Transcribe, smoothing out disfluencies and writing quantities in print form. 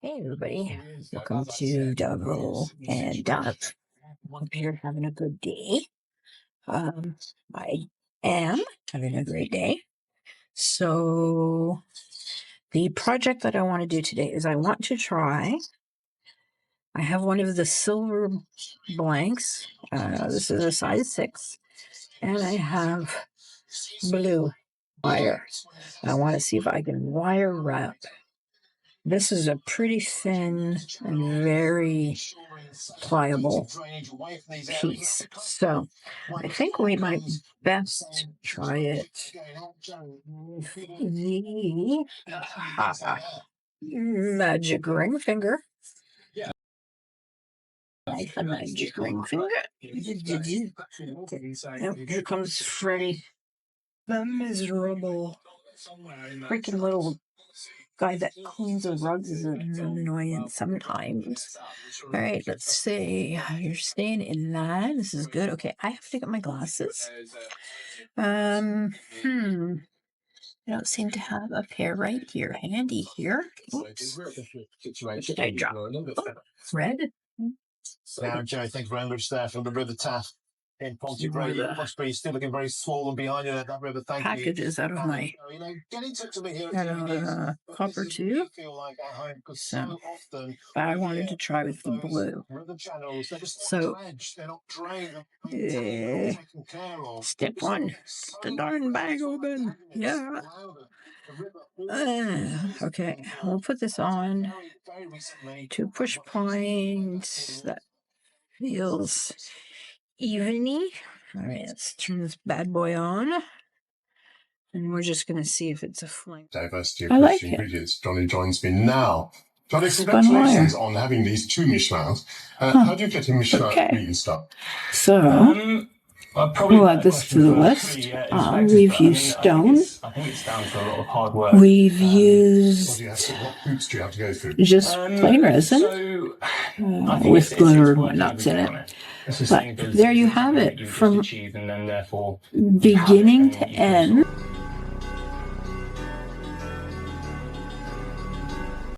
Hey everybody, welcome to Double and Dove. Hope you're having a good day. I am having a great day. So the project that I want to do today is I have one of the silver blanks. This is a size 6, and I have blue wire. I want to see if I can wire wrap. This is a pretty thin and very pliable piece. So I think we might best try it with the magic ring finger. Like the magic ring finger. And here comes Freddy, the miserable freaking little guy that cleans the rugs is an annoyance sometimes. All right, let's see. You're staying in line. This is good. Okay, I have to get my glasses. I don't seem to have a pair right here, handy here. Oops. What did I drop? Oh, red. Now, Joe, thank you very much there from the River Taff in Pontypridd. You must be still looking very small and behind you there, that river. Thank packages you. out of my Get in touch with me here copper too. So I wanted to try with the blue. So step 1, get the darn bag open. Yeah. Okay, we'll put this on 2 push points. That feels eveny. All right, let's turn this bad boy on. And we're just going to see if it's a flame. Diversity of British ingredients. Johnny joins me now. Johnny, congratulations on having these 2 Michelins. How do you get a Michelin green stuff? So, we'll add this to the list. We've used stone. I think it's down to a lot of hard work. We've used what hoops do you have to go through? just plain resin with glitter and whatnots in it. But there you have it, from beginning to end.